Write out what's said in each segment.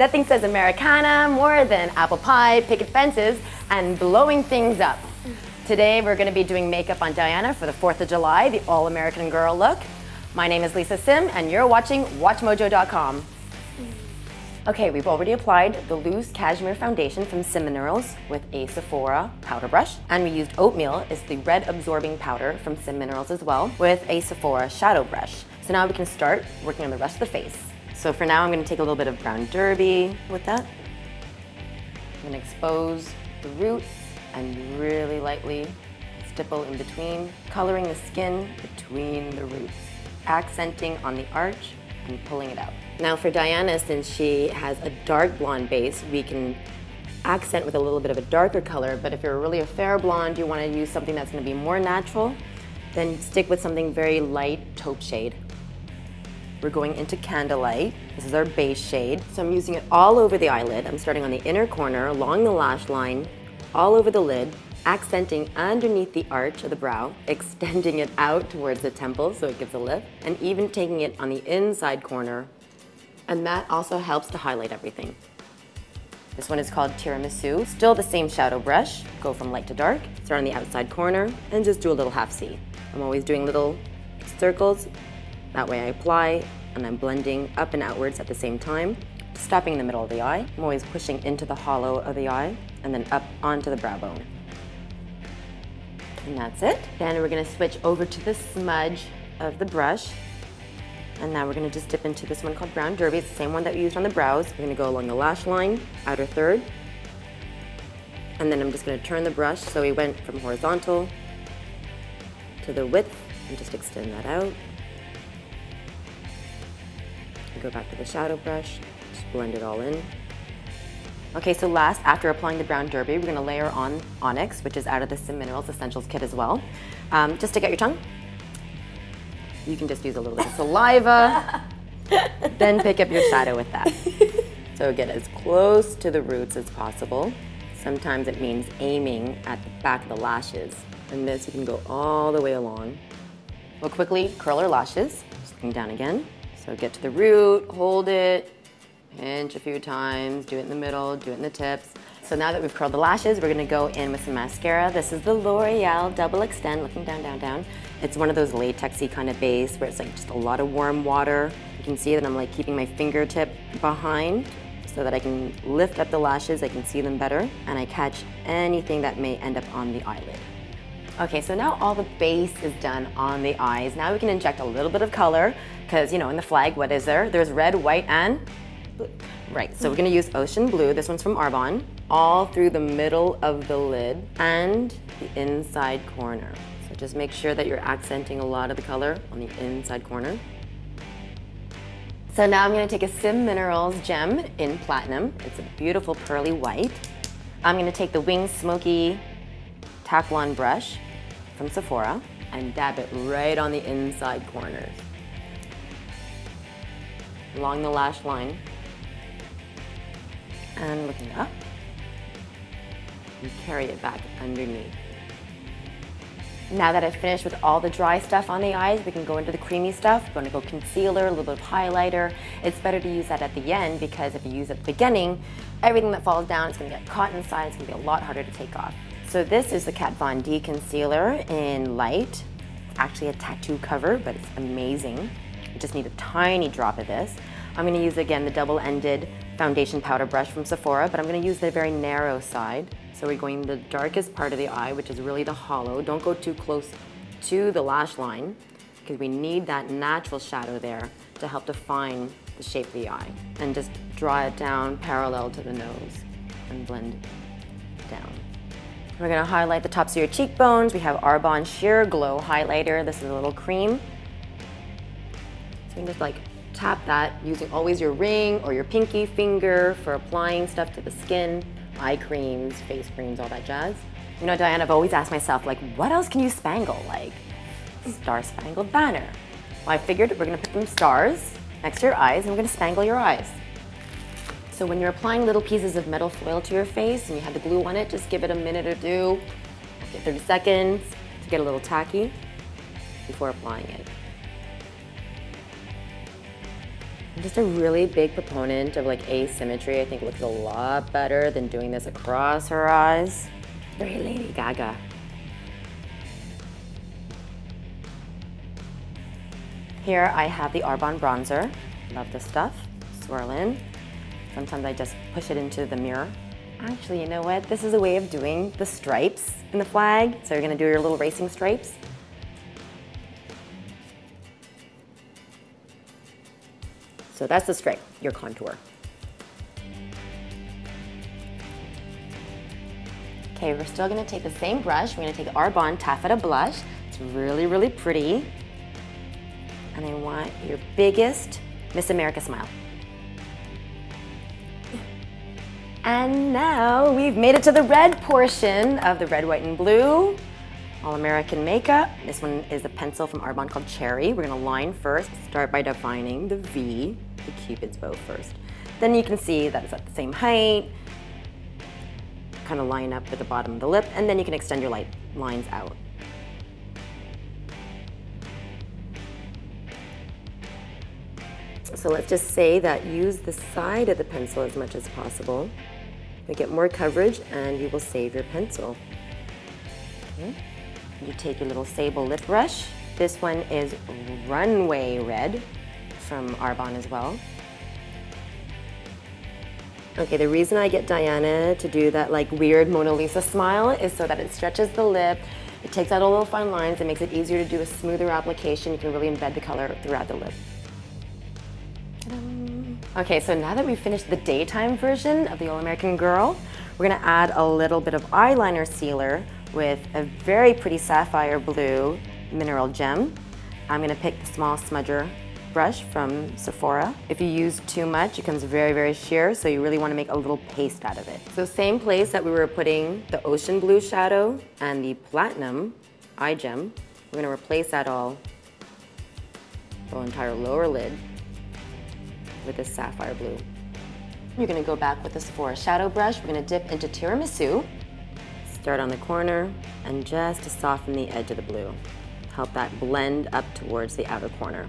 Nothing says Americana more than apple pie, picket fences, and blowing things up. Today we're going to be doing makeup on Diana for the 4th of July, the all-American girl look. My name is Lisa Sim and you're watching WatchMojo.com. Okay, we've already applied the loose cashmere foundation from Sim Minerals with a Sephora powder brush. And we used Oatmeal, is the red absorbing powder from Sim Minerals as well, with a Sephora shadow brush. So now we can start working on the rest of the face. So for now I'm going to take a little bit of Brown Derby with that. I'm going to expose the roots and really lightly stipple in between, coloring the skin between the roots, accenting on the arch and pulling it out. Now for Diana, since she has a dark blonde base, we can accent with a little bit of a darker color, but if you're really a fair blonde, you want to use something that's going to be more natural, then stick with something very light taupe shade. We're going into Candlelight. This is our base shade. So I'm using it all over the eyelid. I'm starting on the inner corner, along the lash line, all over the lid, accenting underneath the arch of the brow, extending it out towards the temple so it gives a lift, and even taking it on the inside corner. And that also helps to highlight everything. This one is called Tiramisu. Still the same shadow brush. Go from light to dark, start on the outside corner, and just do a little half C. I'm always doing little circles. That way I apply, and I'm blending up and outwards at the same time, stopping in the middle of the eye. I'm always pushing into the hollow of the eye, and then up onto the brow bone. And that's it. Then we're gonna switch over to the smudge of the brush. And now we're gonna just dip into this one called Brown Derby. It's the same one that we used on the brows. We're gonna go along the lash line, outer third. And then I'm just gonna turn the brush so we went from horizontal to the width and just extend that out. Go back to the shadow brush, just blend it all in. Okay, so last, after applying the Brown Derby, we're gonna layer on Onyx, which is out of the Sim Minerals Essentials Kit as well. Just stick out your tongue. You can just use a little bit of saliva, then pick up your shadow with that. So get as close to the roots as possible. Sometimes it means aiming at the back of the lashes. And this, you can go all the way along. We'll quickly curl our lashes, just looking down again. So get to the root, hold it, pinch a few times, do it in the middle, do it in the tips. So now that we've curled the lashes, we're gonna go in with some mascara. This is the L'Oreal Double Extend, looking down, down, down. It's one of those latexy kind of base where it's like just a lot of warm water. You can see that I'm like keeping my fingertip behind so that I can lift up the lashes, I can see them better, and I catch anything that may end up on the eyelid. Okay, so now all the base is done on the eyes. Now we can inject a little bit of color, because, you know, in the flag, what is there? There's red, white, and blue. Right, so we're gonna use Ocean Blue. This one's from Arbonne, all through the middle of the lid and the inside corner. So just make sure that you're accenting a lot of the color on the inside corner. So now I'm gonna take a Sim Minerals gem in Platinum. It's a beautiful pearly white. I'm gonna take the Wings Smoky Taklon brush from Sephora and dab it right on the inside corners, along the lash line, and looking up, and carry it back underneath. Now that I've finished with all the dry stuff on the eyes, we can go into the creamy stuff. We're gonna go concealer, a little bit of highlighter. It's better to use that at the end because if you use it at the beginning, everything that falls down is gonna get caught inside. It's gonna be a lot harder to take off. So this is the Kat Von D concealer in light. It's actually a tattoo cover, but it's amazing. You just need a tiny drop of this. I'm gonna use, again, the double-ended foundation powder brush from Sephora, but I'm gonna use the very narrow side. So we're going the darkest part of the eye, which is really the hollow. Don't go too close to the lash line, because we need that natural shadow there to help define the shape of the eye. And just draw it down parallel to the nose and blend down. We're gonna highlight the tops of your cheekbones. We have Arbonne Sheer Glow Highlighter. This is a little cream. So you can just like tap that using always your ring or your pinky finger for applying stuff to the skin, eye creams, face creams, all that jazz. You know, Diana, I've always asked myself, like, what else can you spangle? Like, Star Spangled Banner. Well, I figured we're gonna put some stars next to your eyes and we're gonna spangle your eyes. So when you're applying little pieces of metal foil to your face and you have the glue on it, just give it a minute or two, 30 seconds to get a little tacky before applying it. I'm just a really big proponent of like asymmetry. I think it looks a lot better than doing this across her eyes. Very Lady Gaga. Here I have the Arbonne bronzer. Love this stuff. Swirl in. Sometimes I just push it into the mirror. Actually, you know what? This is a way of doing the stripes in the flag. So you're gonna do your little racing stripes. So that's the stripe, your contour. Okay, we're still gonna take the same brush. We're gonna take the Arbonne Taffeta blush. It's really, really pretty. And I want your biggest Miss America smile. And now we've made it to the red portion of the red, white, and blue All American makeup. This one is a pencil from Arbonne called Cherry. We're gonna line first. Start by defining the V, the Cupid's bow first. Then you can see that it's at the same height. Kind of line up with the bottom of the lip, and then you can extend your lines out. So let's just say that use the side of the pencil as much as possible. You get more coverage and you will save your pencil. Okay. You take your little sable lip brush. This one is Runway Red from Arbonne as well. Okay, the reason I get Diana to do that like weird Mona Lisa smile is so that it stretches the lip, it takes out all the fine lines, it makes it easier to do a smoother application. You can really embed the color throughout the lip. Okay, so now that we've finished the daytime version of the All American Girl, we're gonna add a little bit of eyeliner sealer with a very pretty sapphire blue mineral gem. I'm gonna pick the small smudger brush from Sephora. If you use too much, it becomes very, very sheer, so you really wanna make a little paste out of it. So same place that we were putting the ocean blue shadow and the platinum eye gem, we're gonna replace that all, the entire lower lid, with this sapphire blue. You're gonna go back with the Sephora shadow brush. We're gonna dip into Tiramisu. Start on the corner and just to soften the edge of the blue. Help that blend up towards the outer corner.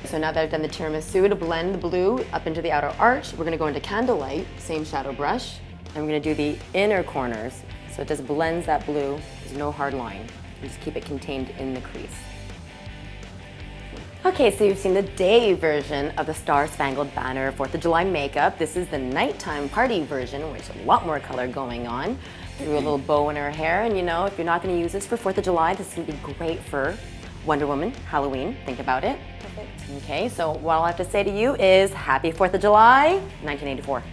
So now that I've done the Tiramisu to blend the blue up into the outer arch, we're gonna go into Candlelight, same shadow brush, and we're gonna do the inner corners. So it just blends that blue, there's no hard line. You just keep it contained in the crease. Okay, so you've seen the day version of the Star Spangled Banner 4th of July makeup. This is the nighttime party version, which has a lot more color going on. Threw a little bow in her hair, and you know, if you're not gonna use this for 4th of July, this is gonna be great for Wonder Woman, Halloween. Think about it. Perfect. Okay, so what I'll have to say to you is Happy 4th of July, 1984.